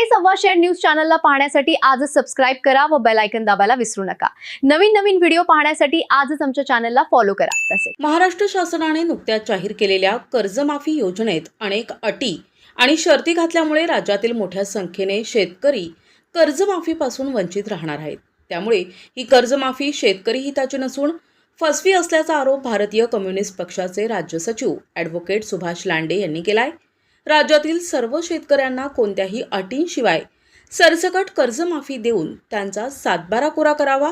हे संवाद न्यूज चॅनलला पाहण्यासाठी आजच सबस्क्राइब करा व बेल आयकॉन दाबायला विसरू नका। नवीन व्हिडिओ पाहण्यासाठी आजच आमच्या चॅनलला फॉलो करा। तसेच महाराष्ट्र शासनाने नुकत्याच जाहीर केलेल्या कर्जमाफी योजनेत अनेक अटी आणि शर्ती घातल्यामुळे राज्यातील मोठ्या संख्येने शेतकरी कर्जमाफीपासून वंचित राहणार आहेत। त्यामुळे ही कर्जमाफी शेतकरी हिताची नसून फसवी असल्याचा आरोप भारतीय कम्युनिस्ट पक्षाचे राज्य सचिव ॲडव्होकेट सुभाष लांडे यांनी केलाय। राज्यातील सर्व शेतकऱ्यांना कोणत्याही अटींशिवाय सरसकट कर्जमाफी देऊन त्यांचा सातबारा कोरा करावा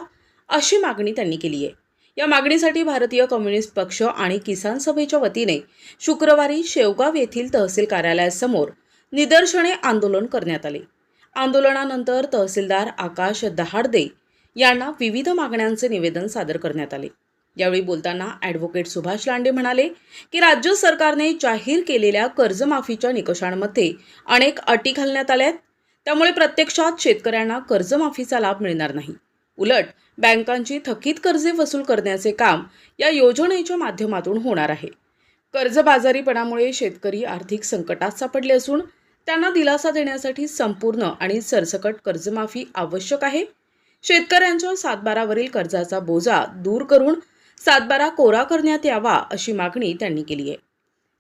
अशी मागणी त्यांनी केली आहे। या मागणीसाठी भारतीय कम्युनिस्ट पक्ष आणि किसान सभेच्या वतीने शुक्रवारी शेवगाव येथील तहसील कार्यालयासमोर निदर्शने आंदोलन करण्यात आले। आंदोलनानंतर तहसीलदार आकाश दहाडदे यांना विविध मागण्यांचे निवेदन सादर करण्यात आले। यावेळी बोलताना ॲडव्होकेट सुभाष लांडे म्हणाले की राज्य सरकारने जाहीर केलेल्या कर्जमाफीच्या निकषांमध्ये अनेक अटी घालण्यात आल्यात, त्यामुळे प्रत्यक्षात शेतकऱ्यांना कर्जमाफीचा लाभ मिळणार नाही। उलट बँकांची थकीत कर्जे वसूल करण्याचे काम या योजनेच्या माध्यमातून होणार आहे। कर्जबाजारीपणामुळे शेतकरी आर्थिक संकटात सापडले असून त्यांना दिलासा देण्यासाठी संपूर्ण आणि सरसकट कर्जमाफी आवश्यक आहे। शेतकऱ्यांच्या सातबारावरील कर्जाचा बोजा दूर करून सातबारा कोरा करण्यात यावा अशी मागणी त्यांनी केली आहे।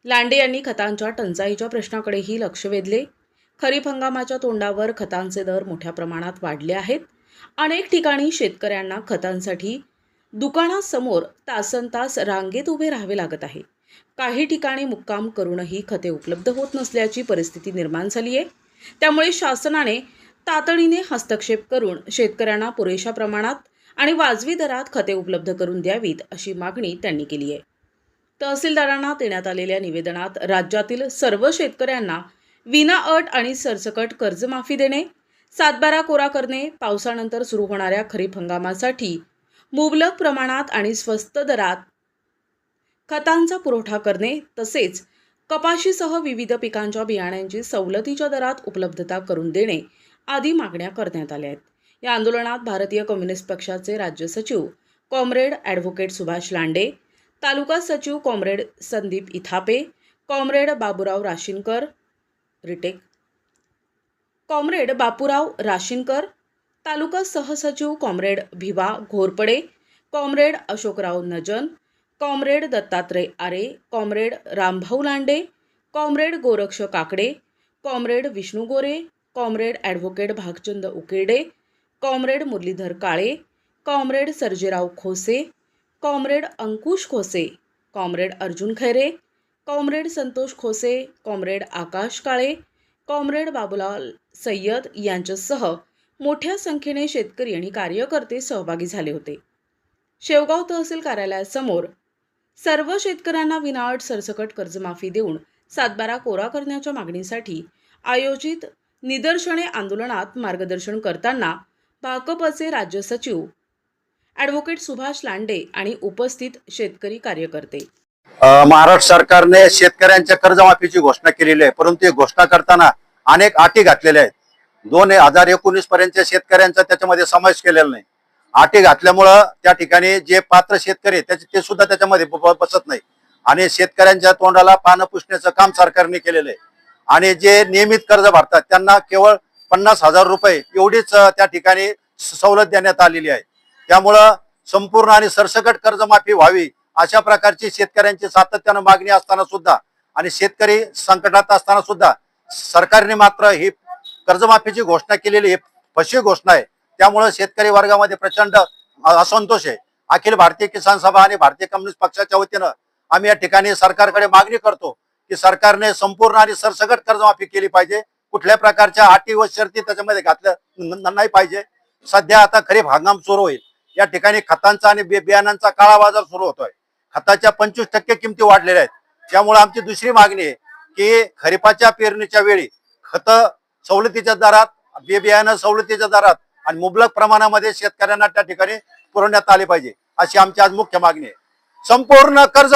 लांडे यांनी खतांच्या टंचाईच्या प्रश्नाकडेही लक्ष वेधले। खरीप हंगामाच्या तोंडावर खतांचे दर मोठ्या प्रमाणात वाढले आहेत। अनेक ठिकाणी शेतकऱ्यांना खतांसाठी दुकानासमोर तासनतास रांगेत उभे राहावे लागत आहे। काही ठिकाणी मुक्काम करूनही खते उपलब्ध होत नसल्याची परिस्थिती निर्माण झाली आहे। त्यामुळे शासनाने तातडीने हस्तक्षेप करून शेतकऱ्यांना पुरेशा प्रमाणात आणि वाजवी दरात खते उपलब्ध करून द्यावीत अशी मागणी त्यांनी केली आहे। तहसीलदारांना देण्यात आलेल्या निवेदनात राज्यातील सर्व शेतकऱ्यांना विनाअट आणि सरसकट कर्जमाफी देणे, सातबारा कोरा करणे, पावसानंतर सुरू होणाऱ्या खरीप हंगामासाठी मुबलक प्रमाणात आणि स्वस्त दरात खतांचा पुरवठा करणे, तसेच कपाशीसह विविध पिकांच्या बियाण्यांची सवलतीच्या दरात उपलब्धता करून देणे आदी मागण्या करण्यात आल्या आहेत। या आंदोलनात भारतीय कम्युनिस्ट पक्षाचे राज्य सचिव कॉम्रेड ॲडव्होकेट सुभाष लांडे, तालुका सचिव comrade Sandeep Ithape, comrade Baburao Rashinkar comrade Bapurao Rashinkar, taluka सहसचिव comrade Bhiva Ghorpade, comrade Ashokrao Najan, comrade Dattatray Aare, comrade Rambhau Lande, comrade Goraksh Kakade, comrade Vishnu Gore, comrade advocate Bhagchand Ukede, comrade Murlidhar Kale, comrade Sarjerao Khose, comrade Ankush Khose, comrade Arjun Khaire, comrade Santosh Khose, comrade Akash Kale, comrade Babulal Sayyad यांच्यासह मोठ्या संख्येने शेतकरी आणि कार्यकर्ते सहभागी झाले होते। शेवगाव तहसील कार्यालयासमोर सर्व शेतकऱ्यांना विनाअट सरसकट कर्जमाफी देऊन सातबारा कोरा करण्याच्या मागणीसाठी आयोजित निदर्शने आंदोलनात मार्गदर्शन करताना भाकपचे राज्य सचिव ॲडव्होकेट सुभाष लांडे आणि उपस्थित शेतकरी कार्यकर्ते। महाराष्ट्र सरकारने शेतकऱ्यांच्या कर्जमाफीची घोषणा केलेली आहे, परंतु ही घोषणा करताना अनेक अटी घातलेल्या आहेत। 2019 पर्यंतच्या शेतकऱ्यांचा त्याच्यामध्ये समावेश केलेला नाही। अटी घातल्यामुळं त्या ठिकाणी जे पात्र शेतकरी ते सुद्धा त्याच्यामध्ये बसत नाही आणि शेतकऱ्यांच्या तोंडाला पानं पुसण्याचं काम सरकारने केलेलं आहे। आणि जे नियमित कर्ज भरतात त्यांना केवळ 50,000 रुपये एवढीच त्या ठिकाणी सवलत देण्यात आलेली आहे। त्यामुळं संपूर्ण आणि सरसकट कर्जमाफी व्हावी अशा प्रकारची शेतकऱ्यांची सातत्यानं मागणी असताना सुद्धा आणि शेतकरी संकटात असताना सुद्धा सरकारने मात्र ही कर्जमाफीची घोषणा केलेली फसवी घोषणा आहे। त्यामुळे शेतकरी वर्गामध्ये प्रचंड असंतोष आहे। अखिल भारतीय किसान सभा आणि भारतीय कम्युनिस्ट पक्षाच्या वतीनं आम्ही या ठिकाणी सरकारकडे मागणी करतो की सरकारने संपूर्ण आणि सरसकट कर्जमाफी केली पाहिजे। कुठल्या प्रकारच्या अटी व शर्ती त्याच्यामध्ये घातल्या नाही पाहिजे। सध्या आता खरीप हंगाम सुरू होईल, या ठिकाणी खतांचा आणि बियाणांचा काळा बाजार सुरू होतोय। खताच्या 25% किमती वाढलेल्या आहेत। त्यामुळे आमची दुसरी मागणी आहे की खरीपाच्या पेरणीच्या वेळी खत सवलतीच्या दरात, बियाणं सवलतीच्या दरात आणि मुबलक प्रमाणामध्ये शेतकऱ्यांना त्या ठिकाणी पुरवण्यात आले पाहिजे, अशी आमची आज मुख्य मागणी आहे। संपूर्ण कर्ज